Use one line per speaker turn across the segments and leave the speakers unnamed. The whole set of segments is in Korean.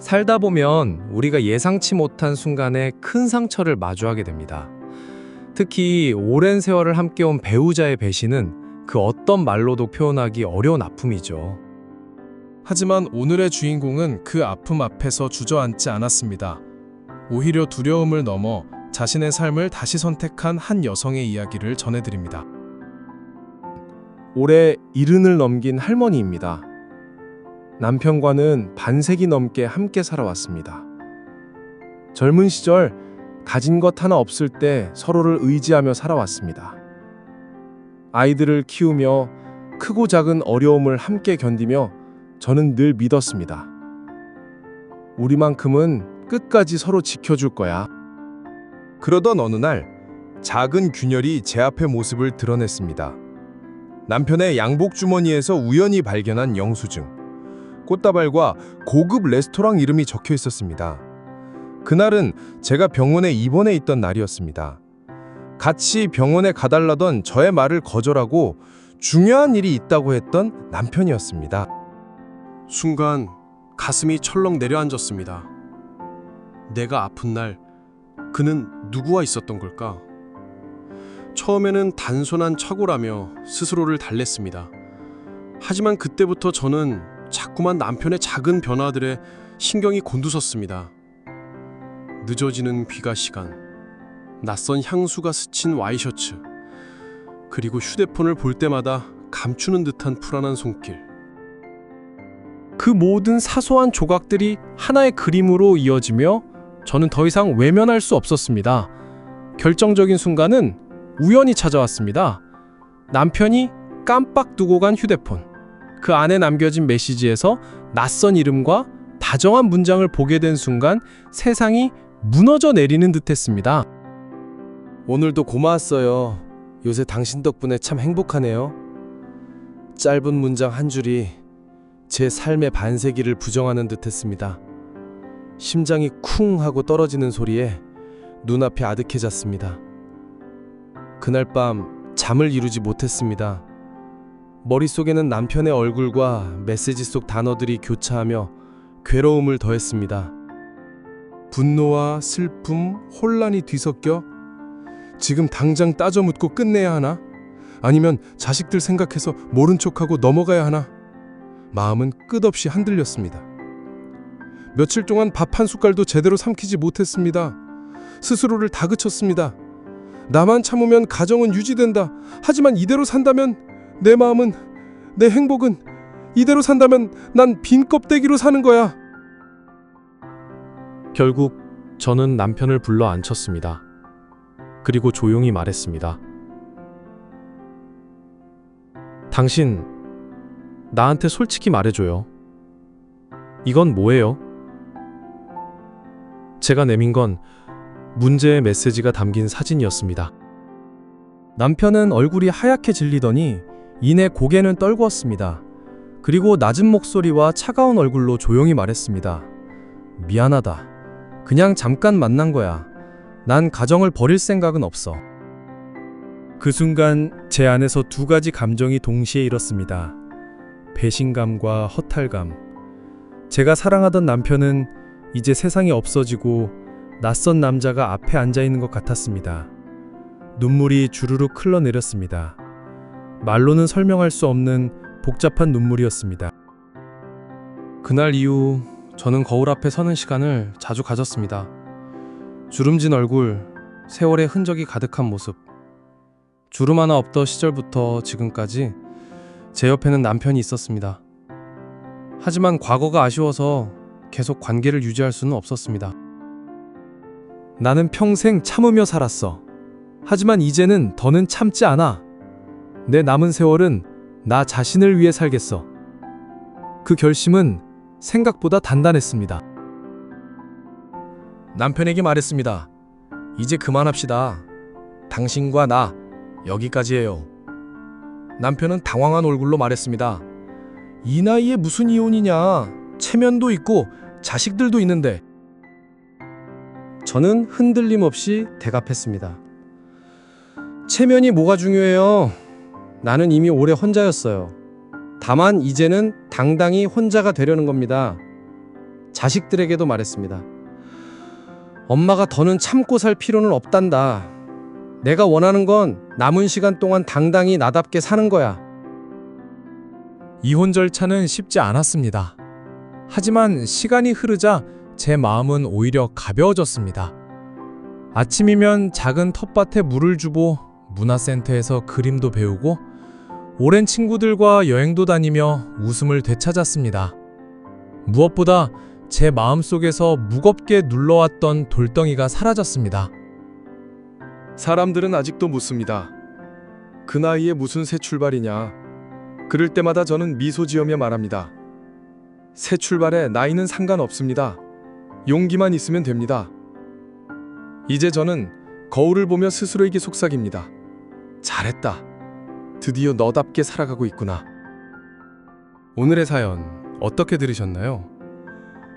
살다 보면 우리가 예상치 못한 순간에 큰 상처를 마주하게 됩니다. 특히 오랜 세월을 함께 온 배우자의 배신은 그 어떤 말로도 표현하기 어려운 아픔이죠.
하지만 오늘의 주인공은 그 아픔 앞에서 주저앉지 않았습니다. 오히려 두려움을 넘어 자신의 삶을 다시 선택한 한 여성의 이야기를 전해드립니다.
올해 70을 넘긴 할머니입니다. 남편과는 반세기 넘게 함께 살아왔습니다. 젊은 시절 가진 것 하나 없을 때 서로를 의지하며 살아왔습니다. 아이들을 키우며 크고 작은 어려움을 함께 견디며 저는 늘 믿었습니다. 우리만큼은 끝까지 서로 지켜줄 거야.
그러던 어느 날 작은 균열이 제 앞에 모습을 드러냈습니다. 남편의 양복 주머니에서 우연히 발견한 영수증. 꽃다발과 고급 레스토랑 이름이 적혀 있었습니다. 그날은 제가 병원에 입원해 있던 날이었습니다. 같이 병원에 가달라던 저의 말을 거절하고 중요한 일이 있다고 했던 남편이었습니다.
순간 가슴이 철렁 내려앉았습니다. 내가 아픈 날 그는 누구와 있었던 걸까? 처음에는 단순한 착오라며 스스로를 달랬습니다. 하지만 그때부터 저는 자꾸만 남편의 작은 변화들에 신경이 곤두섰습니다. 늦어지는 귀가 시간, 낯선 향수가 스친 와이셔츠, 그리고 휴대폰을 볼 때마다 감추는 듯한 불안한 손길.
그 모든 사소한 조각들이 하나의 그림으로 이어지며 저는 더 이상 외면할 수 없었습니다. 결정적인 순간은 우연히 찾아왔습니다. 남편이 깜빡 두고 간 휴대폰. 그 안에 남겨진 메시지에서 낯선 이름과 다정한 문장을 보게 된 순간 세상이 무너져 내리는 듯했습니다.
오늘도 고마웠어요. 요새 당신 덕분에 참 행복하네요. 짧은 문장 한 줄이 제 삶의 반세기를 부정하는 듯했습니다. 심장이 쿵 하고 떨어지는 소리에 눈앞이 아득해졌습니다. 그날 밤 잠을 이루지 못했습니다. 머릿속에는 남편의 얼굴과 메시지 속 단어들이 교차하며 괴로움을 더했습니다.
분노와 슬픔, 혼란이 뒤섞여 지금 당장 따져 묻고 끝내야 하나? 아니면 자식들 생각해서 모른 척하고 넘어가야 하나? 마음은 끝없이 흔들렸습니다. 며칠 동안 밥 한 숟갈도 제대로 삼키지 못했습니다. 스스로를 다그쳤습니다. 나만 참으면 가정은 유지된다. 하지만 이대로 산다면 내 마음은, 내 행복은, 이대로 산다면 난 빈 껍데기로 사는 거야.
결국 저는 남편을 불러 앉혔습니다. 그리고 조용히 말했습니다. 당신, 나한테 솔직히 말해줘요. 이건 뭐예요? 제가 내민 건 문제의 메시지가 담긴 사진이었습니다.
남편은 얼굴이 하얗게 질리더니 이내 고개는 떨구었습니다. 그리고 낮은 목소리와 차가운 얼굴로 조용히 말했습니다. 미안하다. 그냥 잠깐 만난 거야. 난 가정을 버릴 생각은 없어. 그 순간 제 안에서 두 가지 감정이 동시에 일었습니다. 배신감과 허탈감. 제가 사랑하던 남편은 이제 세상에 없어지고 낯선 남자가 앞에 앉아 있는 것 같았습니다. 눈물이 주르륵 흘러내렸습니다. 말로는 설명할 수 없는 복잡한 눈물이었습니다.
그날 이후 저는 거울 앞에 서는 시간을 자주 가졌습니다. 주름진 얼굴, 세월의 흔적이 가득한 모습. 주름 하나 없던 시절부터 지금까지 제 옆에는 남편이 있었습니다. 하지만 과거가 아쉬워서 계속 관계를 유지할 수는 없었습니다.
나는 평생 참으며 살았어. 하지만 이제는 더는 참지 않아. 내 남은 세월은 나 자신을 위해 살겠어. 그 결심은 생각보다 단단했습니다.
남편에게 말했습니다. 이제 그만합시다. 당신과 나 여기까지예요. 남편은 당황한 얼굴로 말했습니다. 이 나이에 무슨 이혼이냐? 체면도 있고 자식들도 있는데. 저는 흔들림 없이 대답했습니다. 체면이 뭐가 중요해요? 나는 이미 오래 혼자였어요. 다만 이제는 당당히 혼자가 되려는 겁니다.
자식들에게도 말했습니다. 엄마가 더는 참고 살 필요는 없단다. 내가 원하는 건 남은 시간 동안 당당히 나답게 사는 거야.
이혼 절차는 쉽지 않았습니다. 하지만 시간이 흐르자 제 마음은 오히려 가벼워졌습니다. 아침이면 작은 텃밭에 물을 주고 문화센터에서 그림도 배우고 오랜 친구들과 여행도 다니며 웃음을 되찾았습니다. 무엇보다 제 마음속에서 무겁게 눌러왔던 돌덩이가 사라졌습니다.
사람들은 아직도 묻습니다. 그 나이에 무슨 새 출발이냐. 그럴 때마다 저는 미소 지으며 말합니다. 새 출발에 나이는 상관없습니다. 용기만 있으면 됩니다. 이제 저는 거울을 보며 스스로에게 속삭입니다. 잘했다. 드디어 너답게 살아가고 있구나. 오늘의 사연 어떻게 들으셨나요?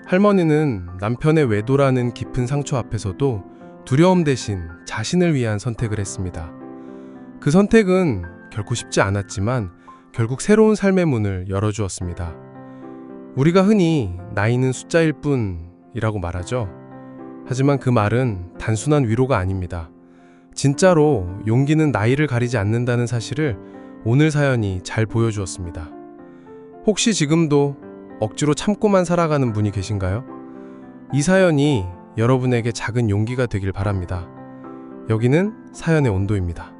할머니는 남편의 외도라는 깊은 상처 앞에서도 두려움 대신 자신을 위한 선택을 했습니다. 그 선택은 결코 쉽지 않았지만 결국 새로운 삶의 문을 열어주었습니다. 우리가 흔히 나이는 숫자일 뿐이라고 말하죠. 하지만 그 말은 단순한 위로가 아닙니다. 진짜로 용기는 나이를 가리지 않는다는 사실을 오늘 사연이 잘 보여주었습니다. 혹시 지금도 억지로 참고만 살아가는 분이 계신가요? 이 사연이 여러분에게 작은 용기가 되길 바랍니다. 여기는 사연의 온도입니다.